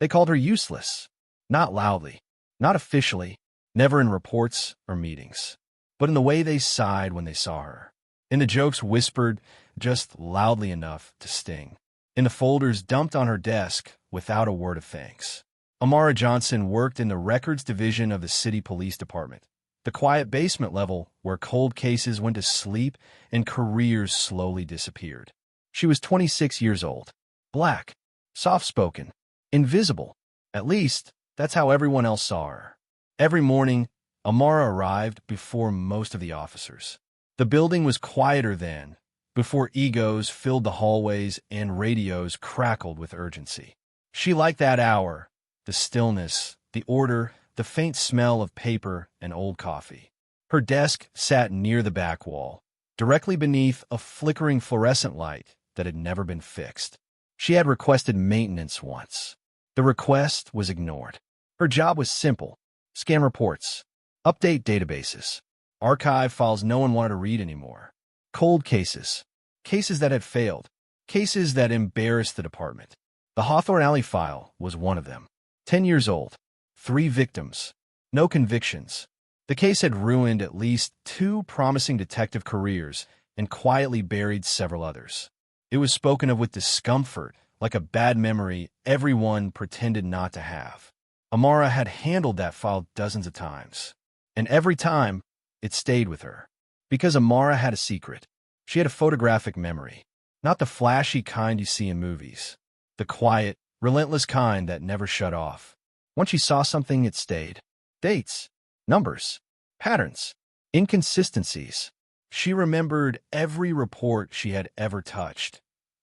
They called her useless. Not loudly, not officially, never in reports or meetings, but in the way they sighed when they saw her. In the jokes whispered just loudly enough to sting. In the folders dumped on her desk without a word of thanks. Amara Johnson worked in the records division of the city police department, the quiet basement level where cold cases went to sleep and careers slowly disappeared. She was 26 years old, black, soft-spoken, invisible. At least, that's how everyone else saw her. Every morning, Amara arrived before most of the officers. The building was quieter then, before egos filled the hallways and radios crackled with urgency. She liked that hour, the stillness, the order, the faint smell of paper and old coffee. Her desk sat near the back wall, directly beneath a flickering fluorescent light that had never been fixed. She had requested maintenance once. The request was ignored. Her job was simple: scan reports, update databases, archive files no one wanted to read anymore. Cold cases, cases that had failed, cases that embarrassed the department. The Hawthorne Alley file was one of them. 10 years old, 3 victims, no convictions. The case had ruined at least 2 promising detective careers and quietly buried several others. It was spoken of with discomfort, like a bad memory everyone pretended not to have. Amara had handled that file dozens of times, and every time, it stayed with her. Because Amara had a secret. She had a photographic memory, not the flashy kind you see in movies. The quiet, relentless kind that never shut off. Once she saw something, it stayed. Dates, numbers, patterns, inconsistencies. She remembered every report she had ever touched,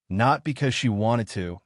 not because she wanted to,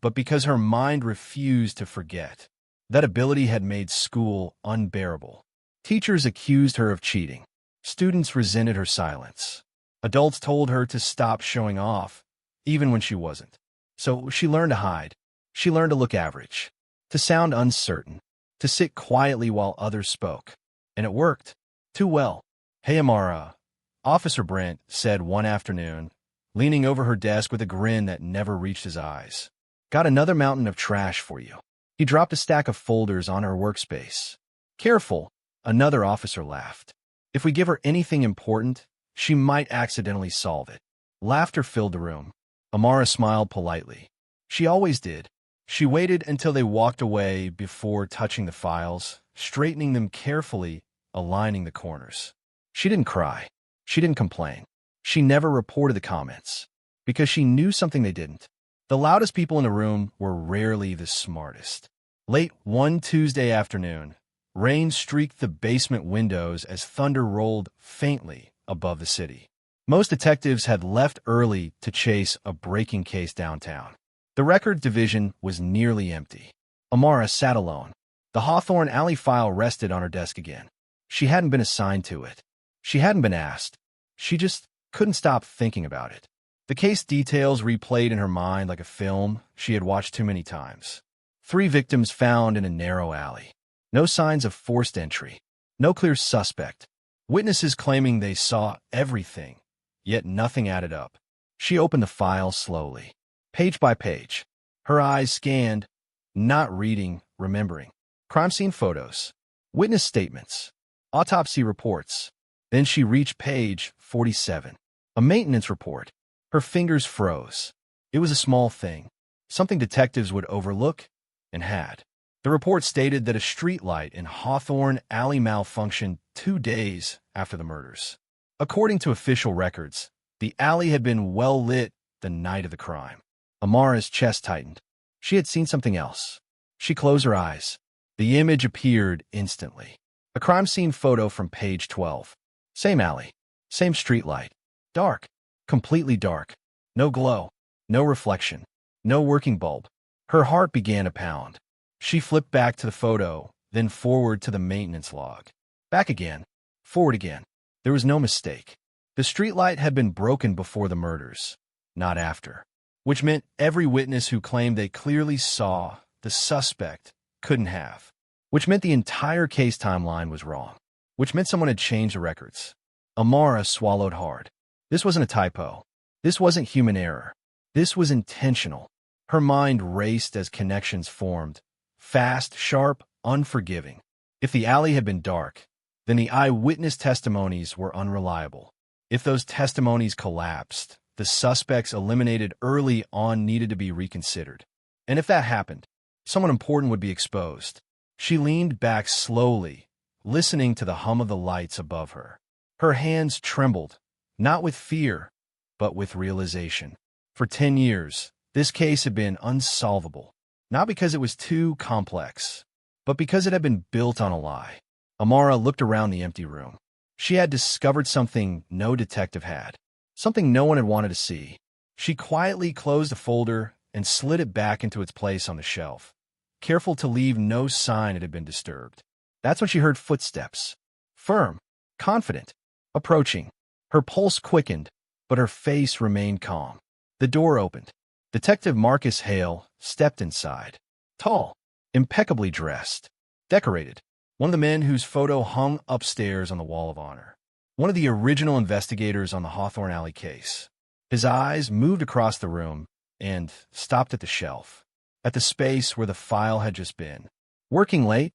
but because her mind refused to forget. That ability had made school unbearable. Teachers accused her of cheating. Students resented her silence. Adults told her to stop showing off, even when she wasn't. So she learned to hide. She learned to look average, to sound uncertain, to sit quietly while others spoke. And it worked. Too well. "Hey, Amara," Officer Brent said one afternoon, leaning over her desk with a grin that never reached his eyes. "Got another mountain of trash for you." He dropped a stack of folders on her workspace. "Careful," another officer laughed. "If we give her anything important, she might accidentally solve it." Laughter filled the room. Amara smiled politely. She always did. She waited until they walked away before touching the files, straightening them carefully, aligning the corners. She didn't cry. She didn't complain. She never reported the comments, because she knew something they didn't. The loudest people in the room were rarely the smartest. Late one Tuesday afternoon, rain streaked the basement windows as thunder rolled faintly above the city. Most detectives had left early to chase a breaking case downtown. The record division was nearly empty. Amara sat alone. The Hawthorne Alley file rested on her desk again. She hadn't been assigned to it. She hadn't been asked. She just couldn't stop thinking about it. The case details replayed in her mind like a film she had watched too many times. 3 victims found in a narrow alley. No signs of forced entry. No clear suspect. Witnesses claiming they saw everything, yet nothing added up. She opened the file slowly, page by page. Her eyes scanned, not reading, remembering. Crime scene photos, witness statements, autopsy reports. Then she reached page 47, a maintenance report. Her fingers froze. It was a small thing, something detectives would overlook, and had. The report stated that a streetlight in Hawthorne Alley malfunctioned 2 days after the murders. According to official records, the alley had been well lit the night of the crime. Amara's chest tightened. She had seen something else. She closed her eyes. The image appeared instantly. A crime scene photo from page 12. Same alley, same streetlight. Dark, completely dark. No glow, no reflection, no working bulb. Her heart began to pound. She flipped back to the photo, then forward to the maintenance log. Back again, forward again. There was no mistake. The streetlight had been broken before the murders, not after. Which meant every witness who claimed they clearly saw the suspect couldn't have. Which meant the entire case timeline was wrong. Which meant someone had changed the records. Amara swallowed hard. This wasn't a typo. This wasn't human error. This was intentional. Her mind raced as connections formed, Fast, sharp, unforgiving. If the alley had been dark, then the eyewitness testimonies were unreliable. If those testimonies collapsed, the suspects eliminated early on needed to be reconsidered. And if that happened, someone important would be exposed. She leaned back slowly, listening to the hum of the lights above her. Her hands trembled, not with fear, but with realization. For 10 years, this case had been unsolvable, not because it was too complex, but because it had been built on a lie. Amara looked around the empty room. She had discovered something no detective had, something no one had wanted to see. She quietly closed the folder and slid it back into its place on the shelf, careful to leave no sign it had been disturbed. That's when she heard footsteps, firm, confident, approaching. Her pulse quickened, but her face remained calm. The door opened. Detective Marcus Hale stepped inside. Tall, impeccably dressed, decorated. One of the men whose photo hung upstairs on the Wall of Honor. One of the original investigators on the Hawthorne Alley case. His eyes moved across the room and stopped at the shelf, at the space where the file had just been. "Working late?"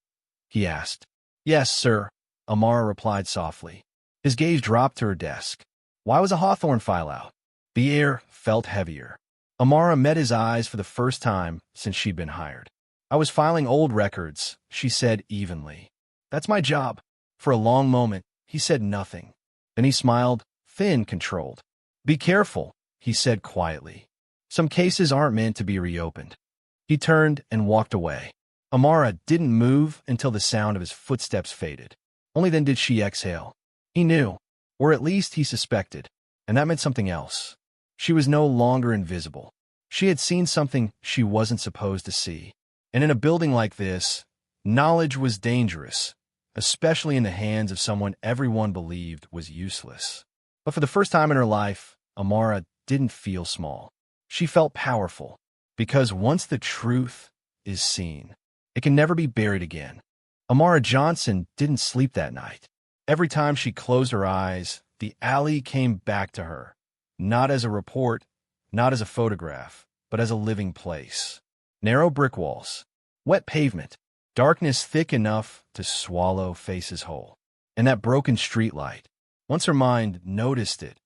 he asked. "Yes, sir," Amara replied softly. His gaze dropped to her desk. Why was a Hawthorne file out? The air felt heavier. Amara met his eyes for the first time since she'd been hired. "I was filing old records," she said evenly. "That's my job." For a long moment, he said nothing. Then he smiled, thin, controlled. "Be careful," he said quietly. "Some cases aren't meant to be reopened." He turned and walked away. Amara didn't move until the sound of his footsteps faded. Only then did she exhale. He knew, or at least he suspected, and that meant something else. She was no longer invisible. She had seen something she wasn't supposed to see. And in a building like this, knowledge was dangerous, especially in the hands of someone everyone believed was useless. But for the first time in her life, Amara didn't feel small. She felt powerful, because once the truth is seen, it can never be buried again. Amara Johnson didn't sleep that night. Every time she closed her eyes, the alley came back to her, not as a report, not as a photograph, but as a living place. Narrow brick walls, wet pavement, darkness thick enough to swallow faces whole. And that broken streetlight. Once her mind noticed it,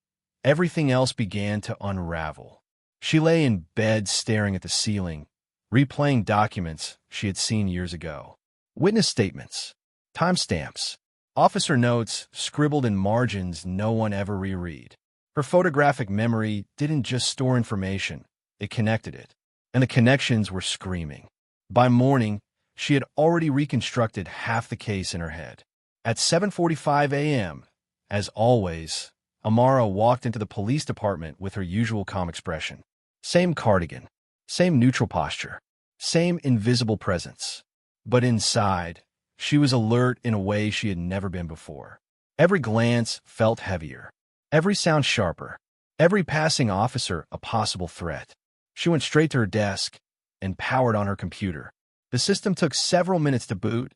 everything else began to unravel. She lay in bed staring at the ceiling, replaying documents she had seen years ago. Witness statements, timestamps, officer notes scribbled in margins no one ever reread. Her photographic memory didn't just store information, it connected it. And the connections were screaming. By morning, she had already reconstructed half the case in her head. At 7:45 a.m., as always, Amara walked into the police department with her usual calm expression. Same cardigan, same neutral posture, same invisible presence. But inside, she was alert in a way she had never been before. Every glance felt heavier, every sound sharper, every passing officer a possible threat. She went straight to her desk and powered on her computer. The system took several minutes to boot.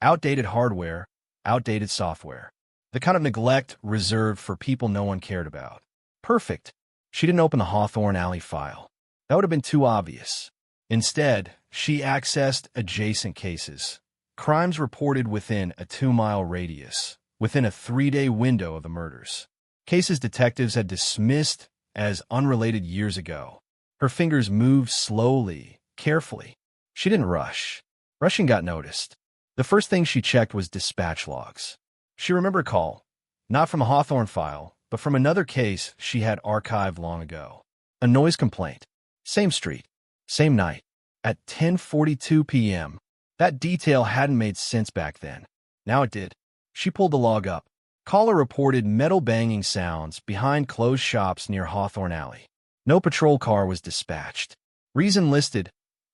Outdated hardware, outdated software. The kind of neglect reserved for people no one cared about. Perfect. She didn't open the Hawthorne Alley file. That would have been too obvious. Instead, she accessed adjacent cases. Crimes reported within a 2-mile radius, within a 3-day window of the murders. Cases detectives had dismissed as unrelated years ago. Her fingers moved slowly, carefully. She didn't rush. Rushing got noticed. The first thing she checked was dispatch logs. She remembered a call, not from a Hawthorne file, but from another case she had archived long ago. A noise complaint. Same street, same night, at 10:42 p.m. That detail hadn't made sense back then. Now it did. She pulled the log up. Caller reported metal banging sounds behind closed shops near Hawthorne Alley. No patrol car was dispatched. Reason listed.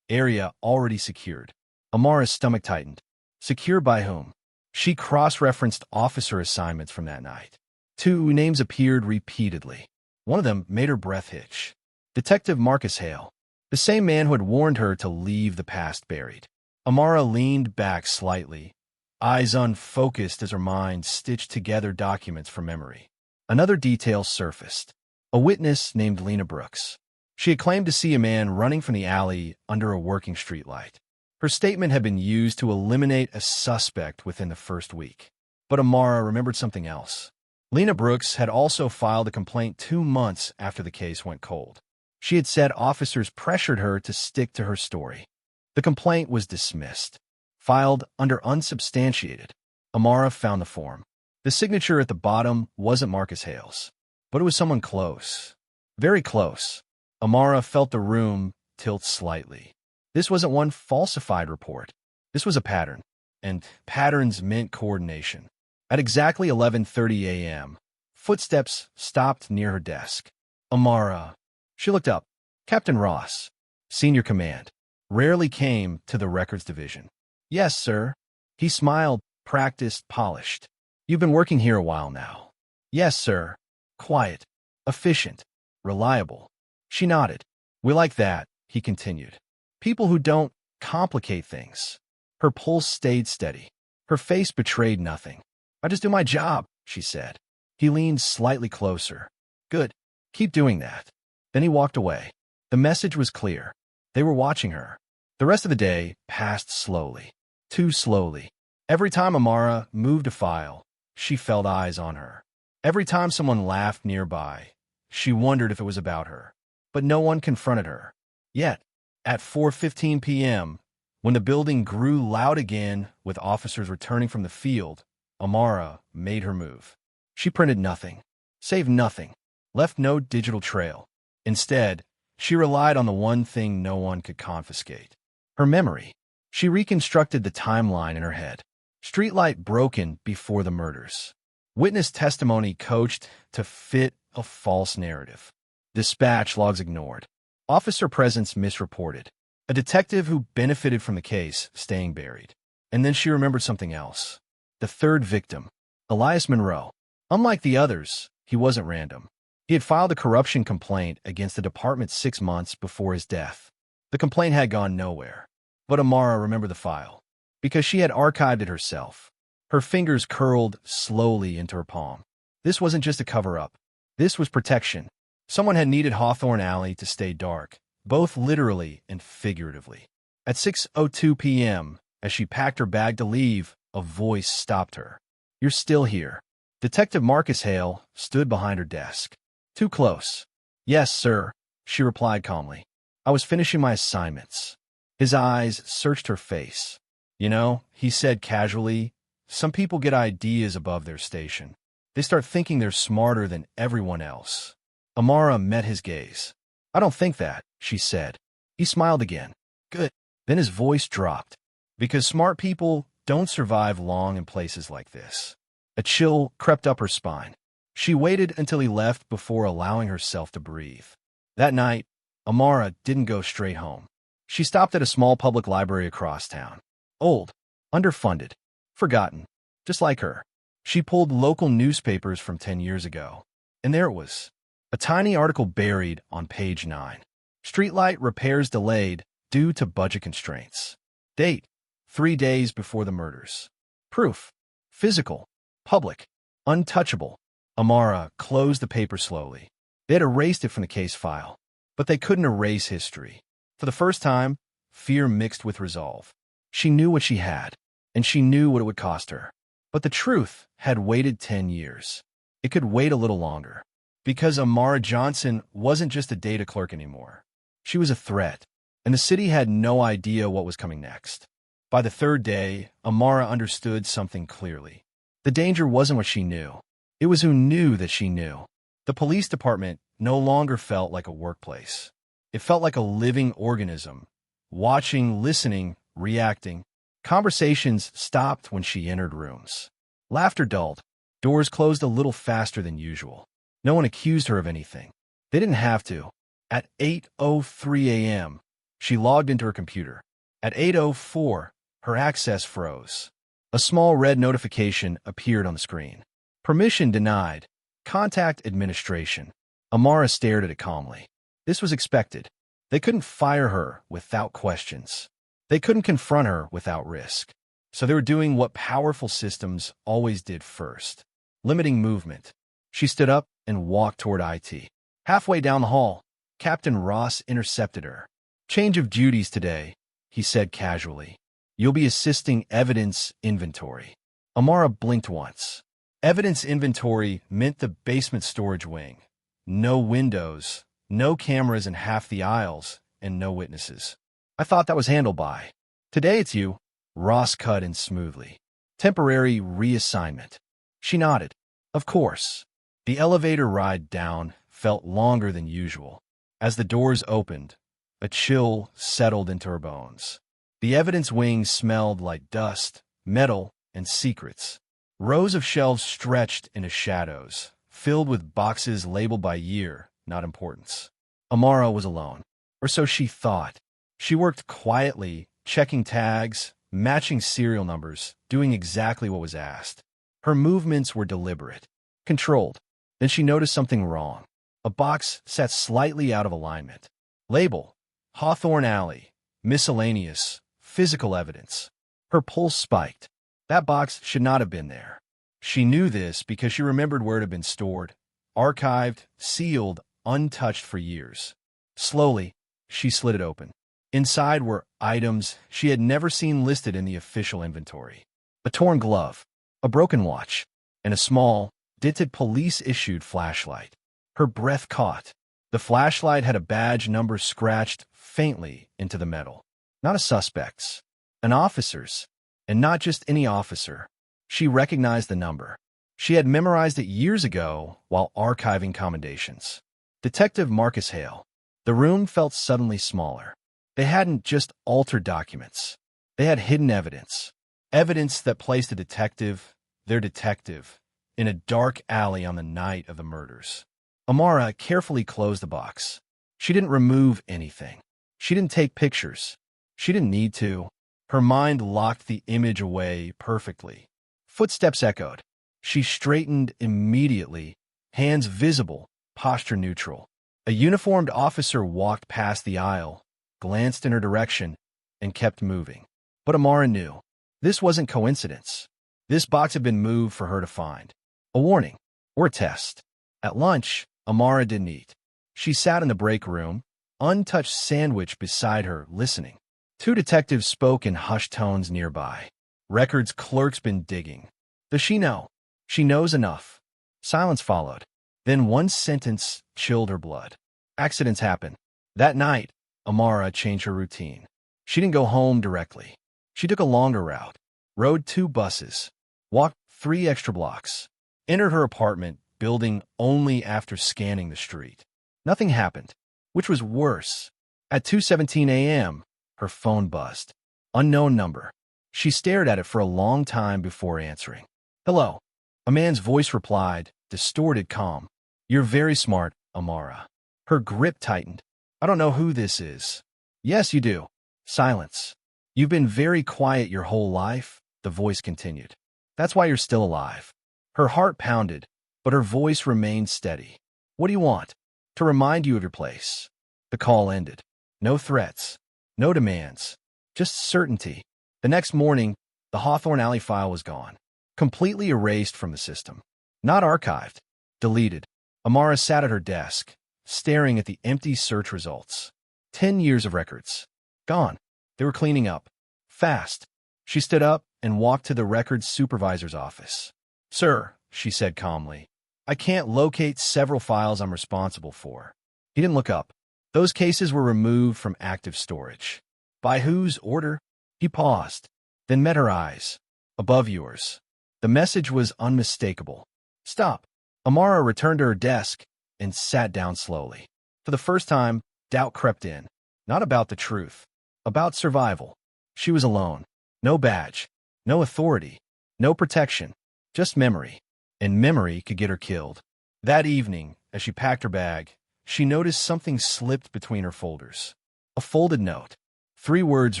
Area already secured. Amara's stomach tightened. Secured by whom? She cross-referenced officer assignments from that night. 2 names appeared repeatedly. One of them made her breath hitch. Detective Marcus Hale, the same man who had warned her to leave the past buried. Amara leaned back slightly, eyes unfocused as her mind stitched together documents from memory. Another detail surfaced. A witness named Lena Brooks. She had claimed to see a man running from the alley under a working streetlight. Her statement had been used to eliminate a suspect within the first week. But Amara remembered something else. Lena Brooks had also filed a complaint 2 months after the case went cold. She had said officers pressured her to stick to her story. The complaint was dismissed, filed under unsubstantiated. Amara found the form. The signature at the bottom wasn't Marcus Hale's, but it was someone close. Very close. Amara felt the room tilt slightly. This wasn't one falsified report. This was a pattern, and patterns meant coordination. At exactly 11:30 a.m., footsteps stopped near her desk. Amara. She looked up. Captain Ross, Senior Command, rarely came to the records division. Yes, sir. He smiled, practiced, polished. You've been working here a while now. Yes, sir. Quiet, efficient, reliable. She nodded. We like that, he continued. People who don't complicate things. Her pulse stayed steady. Her face betrayed nothing. I just do my job, she said. He leaned slightly closer. Good. Keep doing that. Then he walked away. The message was clear. They were watching her. The rest of the day passed slowly. Too slowly. Every time Amara moved a file, she felt eyes on her. Every time someone laughed nearby, she wondered if it was about her. But no one confronted her. Yet, at 4:15 p.m., when the building grew loud again with officers returning from the field, Amara made her move. She printed nothing, saved nothing, left no digital trail. Instead, she relied on the one thing no one could confiscate. Her memory. She reconstructed the timeline in her head. Streetlight broken before the murders. Witness testimony coached to fit a false narrative. Dispatch logs ignored. Officer presence misreported. A detective who benefited from the case staying buried. And then she remembered something else. The third victim, Elias Monroe. Unlike the others, he wasn't random. He had filed a corruption complaint against the department 6 months before his death. The complaint had gone nowhere. But Amara remembered the file, because she had archived it herself. Her fingers curled slowly into her palm. This wasn't just a cover-up. This was protection. Someone had needed Hawthorne Alley to stay dark, both literally and figuratively. At 6:02 p.m., as she packed her bag to leave, a voice stopped her. You're still here. Detective Marcus Hale stood behind her desk. Too close. Yes, sir, she replied calmly. I was finishing my assignments. His eyes searched her face. You know, he said casually, some people get ideas above their station. They start thinking they're smarter than everyone else. Amara met his gaze. I don't think that, she said. He smiled again. Good. Then his voice dropped. Because smart people don't survive long in places like this. A chill crept up her spine. She waited until he left before allowing herself to breathe. That night, Amara didn't go straight home. She stopped at a small public library across town. Old, underfunded, forgotten, just like her. She pulled local newspapers from 10 years ago. And there it was. A tiny article buried on page 9. Streetlight repairs delayed due to budget constraints. Date, 3 days before the murders. Proof, physical, public, untouchable. Amara closed the paper slowly. They had erased it from the case file, but they couldn't erase history. For the first time, fear mixed with resolve. She knew what she had, and she knew what it would cost her. But the truth had waited 10 years. It could wait a little longer. Because Amara Johnson wasn't just a data clerk anymore. She was a threat, and the city had no idea what was coming next. By the third day, Amara understood something clearly. The danger wasn't what she knew. It was who knew that she knew. The police department no longer felt like a workplace. It felt like a living organism, watching, listening, reacting. Conversations stopped when she entered rooms. Laughter dulled. Doors closed a little faster than usual. No one accused her of anything. They didn't have to. At 8:03 a.m., she logged into her computer. At 8:04, her access froze. A small red notification appeared on the screen. Permission denied. Contact administration. Amara stared at it calmly. This was expected. They couldn't fire her without questions. They couldn't confront her without risk. So they were doing what powerful systems always did first. Limiting movement. She stood up and walked toward IT. Halfway down the hall, Captain Ross intercepted her. Change of duties today, he said casually. You'll be assisting evidence inventory. Amara blinked once. Evidence inventory meant the basement storage wing. No windows, no cameras in half the aisles, and no witnesses. I thought that was handled by. Today it's you. Ross cut in smoothly. Temporary reassignment. She nodded. Of course. The elevator ride down felt longer than usual. As the doors opened, a chill settled into her bones. The evidence wing smelled like dust, metal, and secrets. Rows of shelves stretched into shadows, filled with boxes labeled by year, not importance. Amara was alone, or so she thought. She worked quietly, checking tags, matching serial numbers, doing exactly what was asked. Her movements were deliberate, controlled. Then she noticed something wrong. A box sat slightly out of alignment. Label: Hawthorne Alley, miscellaneous, physical evidence. Her pulse spiked. That box should not have been there. She knew this because she remembered where it had been stored, archived, sealed, untouched for years. Slowly, she slid it open. Inside were items she had never seen listed in the official inventory. A torn glove, a broken watch, and a small, dented police-issued flashlight. Her breath caught. The flashlight had a badge number scratched faintly into the metal. Not a suspect's, an officer's, and not just any officer. She recognized the number. She had memorized it years ago while archiving commendations. Detective Marcus Hale. The room felt suddenly smaller. They hadn't just altered documents. They had hidden evidence. Evidence that placed a detective, their detective, in a dark alley on the night of the murders. Amara carefully closed the box. She didn't remove anything. She didn't take pictures. She didn't need to. Her mind locked the image away perfectly. Footsteps echoed. She straightened immediately, hands visible, posture neutral. A uniformed officer walked past the aisle, glanced in her direction, and kept moving. But Amara knew. This wasn't coincidence. This box had been moved for her to find. A warning, or a test. At lunch, Amara didn't eat. She sat in the break room, untouched sandwich beside her, listening. Two detectives spoke in hushed tones nearby. Records clerk's been digging. Does she know? She knows enough. Silence followed. Then one sentence chilled her blood. Accidents happen. That night, Amara changed her routine. She didn't go home directly. She took a longer route, rode 2 buses, walked 3 extra blocks, entered her apartment building only after scanning the street. Nothing happened, which was worse. At 2:17 a.m., her phone buzzed. Unknown number. She stared at it for a long time before answering. Hello. A man's voice replied, distorted calm. You're very smart, Amara. Her grip tightened. I don't know who this is. Yes, you do. Silence. You've been very quiet your whole life, the voice continued. That's why you're still alive. Her heart pounded, but her voice remained steady. What do you want? To remind you of your place. The call ended. No threats. No demands. Just certainty. The next morning, the Hawthorne Alley file was gone. Completely erased from the system. Not archived. Deleted. Amara sat at her desk, staring at the empty search results. 10 years of records. Gone. They were cleaning up. Fast. She stood up and walked to the records supervisor's office. Sir, she said calmly, I can't locate several files I'm responsible for. He didn't look up. Those cases were removed from active storage. By whose order? He paused, then met her eyes. Above yours. The message was unmistakable. Stop. Amara returned to her desk and sat down slowly. For the first time, doubt crept in. Not about the truth. About survival. She was alone. No badge. No authority. No protection. Just memory. And memory could get her killed. That evening, as she packed her bag, she noticed something slipped between her folders. A folded note. 3 words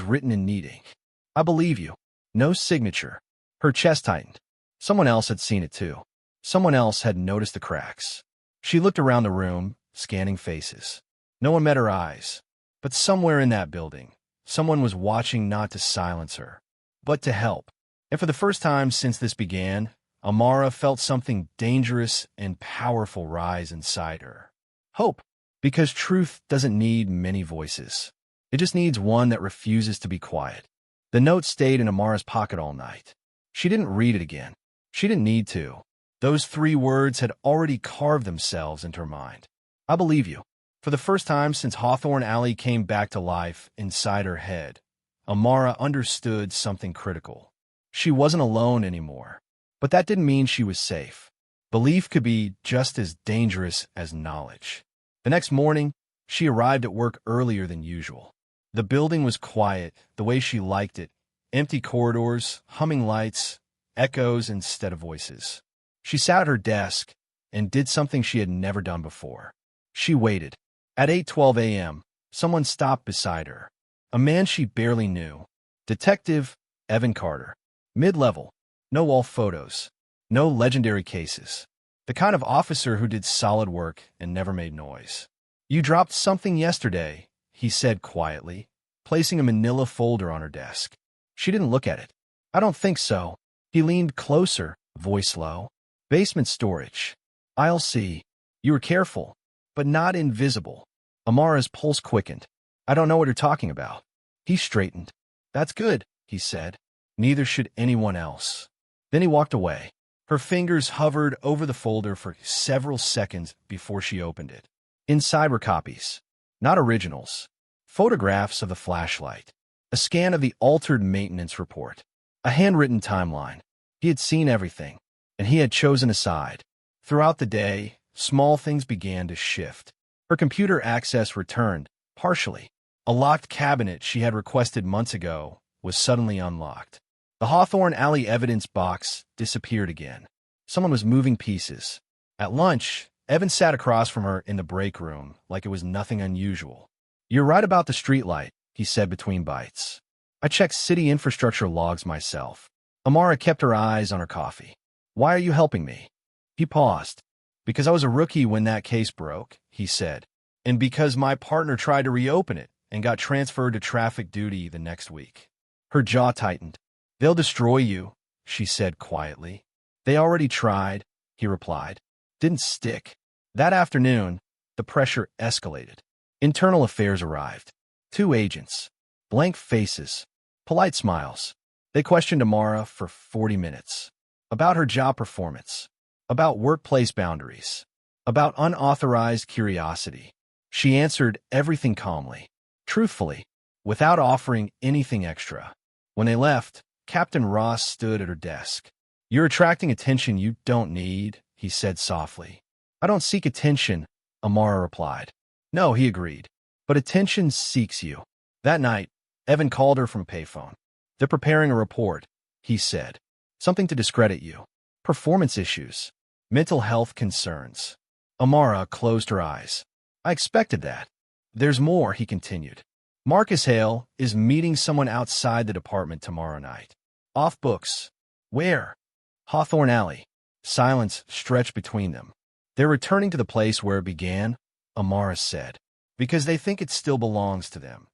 written in neat ink. I believe you. No signature. Her chest tightened. Someone else had seen it too. Someone else had noticed the cracks. She looked around the room, scanning faces. No one met her eyes. But somewhere in that building, someone was watching not to silence her, but to help. And for the first time since this began, Amara felt something dangerous and powerful rise inside her. Hope. Because truth doesn't need many voices. It just needs one that refuses to be quiet. The note stayed in Amara's pocket all night. She didn't read it again. She didn't need to. Those 3 words had already carved themselves into her mind. I believe you. For the first time since Hawthorne Alley came back to life inside her head, Amara understood something critical. She wasn't alone anymore. But that didn't mean she was safe. Belief could be just as dangerous as knowledge. The next morning, she arrived at work earlier than usual. The building was quiet, the way she liked it. Empty corridors, humming lights, echoes instead of voices. She sat at her desk and did something she had never done before. She waited. At 8:12 a.m., someone stopped beside her. A man she barely knew. Detective Evan Carter. Mid-level. No wall photos. No legendary cases. The kind of officer who did solid work and never made noise. You dropped something yesterday, he said quietly, placing a manila folder on her desk. She didn't look at it. I don't think so. He leaned closer, voice low. Basement storage. I'll see. You were careful, but not invisible. Amara's pulse quickened. I don't know what you're talking about. He straightened. That's good, he said. Neither should anyone else. Then he walked away. Her fingers hovered over the folder for several seconds before she opened it. Inside were copies. Not originals. Photographs of the flashlight. A scan of the altered maintenance report. A handwritten timeline. He had seen everything, and he had chosen a side. Throughout the day, small things began to shift. Her computer access returned, partially. A locked cabinet she had requested months ago was suddenly unlocked. The Hawthorne Alley evidence box disappeared again. Someone was moving pieces. At lunch, Evan sat across from her in the break room like it was nothing unusual. You're right about the streetlight, he said between bites. I checked city infrastructure logs myself. Amara kept her eyes on her coffee. Why are you helping me? He paused. Because I was a rookie when that case broke, he said. And because my partner tried to reopen it and got transferred to traffic duty the next week. Her jaw tightened. They'll destroy you, she said quietly. They already tried, he replied. Didn't stick. That afternoon, the pressure escalated. Internal affairs arrived. 2 agents. Blank faces. Polite smiles. They questioned Amara for 40 minutes. About her job performance. About workplace boundaries. About unauthorized curiosity. She answered everything calmly. Truthfully. Without offering anything extra. When they left, Captain Ross stood at her desk. You're attracting attention you don't need, he said softly. I don't seek attention, Amara replied. No, he agreed. But attention seeks you. That night, Evan called her from a payphone. They're preparing a report, he said. Something to discredit you. Performance issues. Mental health concerns. Amara closed her eyes. I expected that. There's more, he continued. Marcus Hale is meeting someone outside the department tomorrow night. Off books. Where? Hawthorne Alley. Silence stretched between them. They're returning to the place where it began, Amara said, because they think it still belongs to them.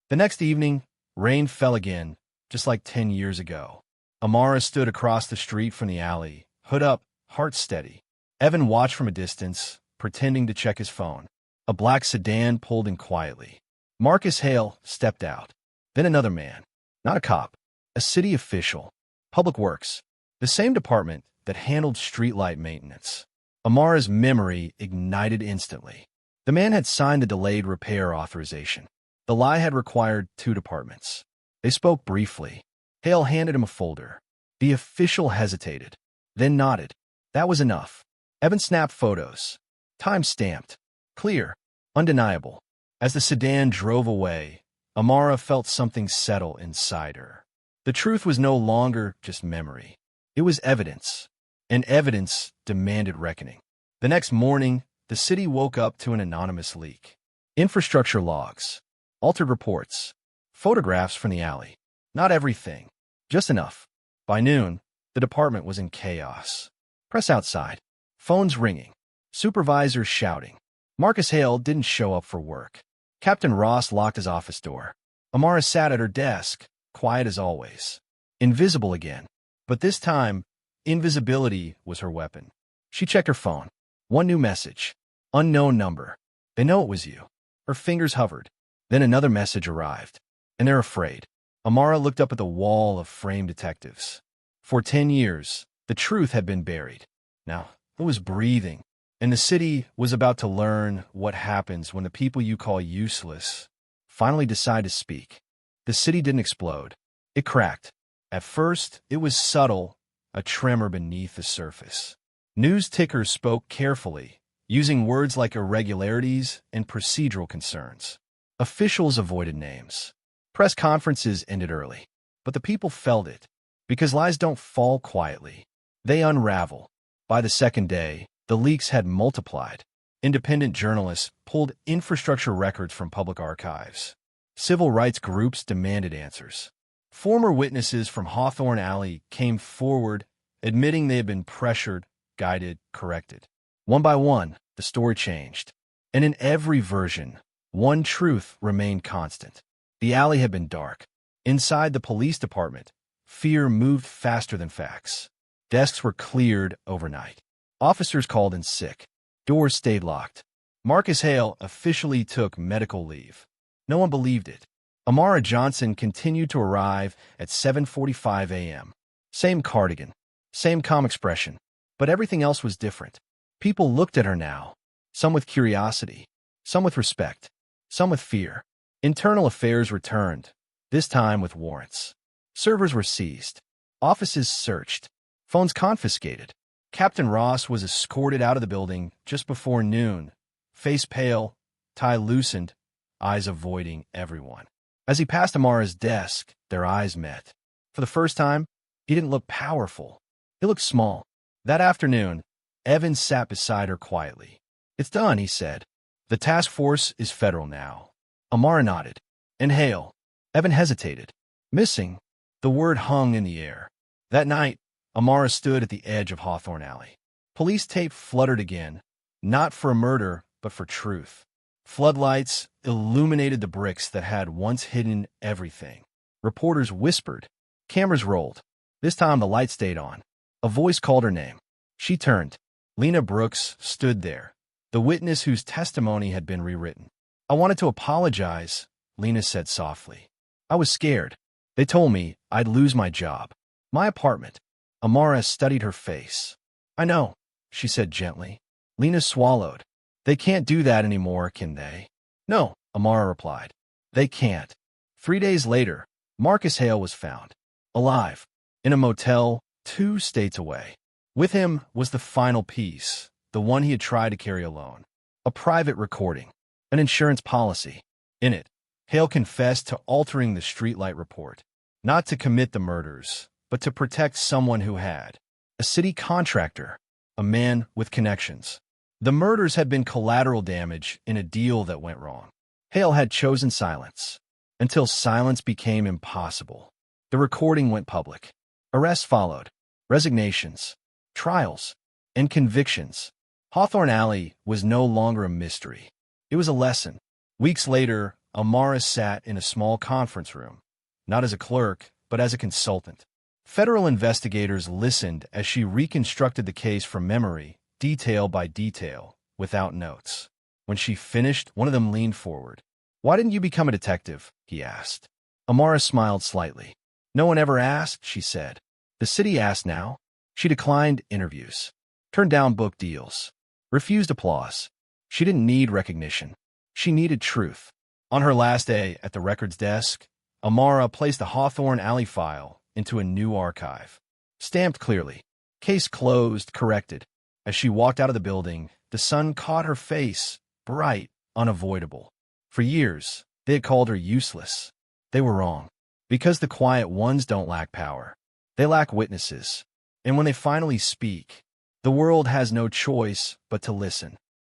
The next evening, rain fell again, just like 10 years ago. Amara stood across the street from the alley, hood up, heart steady. Evan watched from a distance, pretending to check his phone. A black sedan pulled in quietly. Marcus Hale stepped out. Then another man. Not a cop. A city official. Public Works. The same department that handled streetlight maintenance. Amara's memory ignited instantly. The man had signed the delayed repair authorization. The lie had required 2 departments. They spoke briefly. Hale handed him a folder. The official hesitated, then nodded. That was enough. Evan snapped photos. Time-stamped. Clear. Undeniable. As the sedan drove away, Amara felt something settle inside her. The truth was no longer just memory. It was evidence. And evidence demanded reckoning. The next morning, the city woke up to an anonymous leak. Infrastructure logs. Altered reports. Photographs from the alley. Not everything. Just enough. By noon, the department was in chaos. Press outside. Phones ringing. Supervisors shouting. Marcus Hale didn't show up for work. Captain Ross locked his office door. Amara sat at her desk, quiet as always. Invisible again. But this time, invisibility was her weapon. She checked her phone. One new message. Unknown number. They know it was you. Her fingers hovered. Then another message arrived, and they're afraid. Amara looked up at the wall of framed detectives. For 10 years, the truth had been buried. Now, it was breathing, and the city was about to learn what happens when the people you call useless finally decide to speak. The city didn't explode. It cracked. At first, it was subtle, a tremor beneath the surface. News tickers spoke carefully, using words like irregularities and procedural concerns. Officials avoided names. Press conferences ended early. But the people felt it, because lies don't fall quietly. They unravel. By the second day, the leaks had multiplied. Independent journalists pulled infrastructure records from public archives. Civil rights groups demanded answers. Former witnesses from Hawthorne Alley came forward, admitting they had been pressured, guided, corrected. One by one, the story changed. And in every version, one truth remained constant. The alley had been dark. Inside the police department, fear moved faster than facts. Desks were cleared overnight. Officers called in sick. Doors stayed locked. Marcus Hale officially took medical leave. No one believed it. Amara Johnson continued to arrive at 7:45 a.m. Same cardigan, same calm expression, but everything else was different. People looked at her now, some with curiosity, some with respect, some with fear. Internal affairs returned, this time with warrants. Servers were seized, offices searched, phones confiscated. Captain Ross was escorted out of the building just before noon, face pale, tie loosened, eyes avoiding everyone. As he passed Amara's desk, their eyes met. For the first time, he didn't look powerful. He looked small. That afternoon, Evan sat beside her quietly. "It's done," he said. "The task force is federal now." Amara nodded. "And Hale?" Evan hesitated. "Missing." The word hung in the air. That night, Amara stood at the edge of Hawthorne Alley. Police tape fluttered again, not for a murder, but for truth. Floodlights illuminated the bricks that had once hidden everything. Reporters whispered. Cameras rolled. This time the light stayed on. A voice called her name. She turned. Lena Brooks stood there, the witness whose testimony had been rewritten. "I wanted to apologize," Lena said softly. "I was scared. They told me I'd lose my job. My apartment." Amara studied her face. "I know," she said gently. Lena swallowed. "They can't do that anymore, can they?" "No," Amara replied. "They can't." 3 days later, Marcus Hale was found, alive, in a motel 2 states away. With him was the final piece, the one he had tried to carry alone. A private recording, an insurance policy. In it, Hale confessed to altering the streetlight report, not to commit the murders, but to protect someone who had. A city contractor, a man with connections. The murders had been collateral damage in a deal that went wrong. Hale had chosen silence, until silence became impossible. The recording went public. Arrests followed, resignations, trials, and convictions. Hawthorne Alley was no longer a mystery. It was a lesson. Weeks later, Amara sat in a small conference room, not as a clerk, but as a consultant. Federal investigators listened as she reconstructed the case from memory, detail by detail, without notes. When she finished, one of them leaned forward. "Why didn't you become a detective?" he asked. Amara smiled slightly. "No one ever asked," she said. "The city asked now." She declined interviews, turned down book deals, refused applause. She didn't need recognition. She needed truth. On her last day at the records desk, Amara placed the Hawthorne Alley file into a new archive. Stamped clearly. Case closed, corrected. As she walked out of the building, the sun caught her face, bright, unavoidable. For years, they had called her useless. They were wrong. Because the quiet ones don't lack power. They lack witnesses. And when they finally speak, the world has no choice but to listen.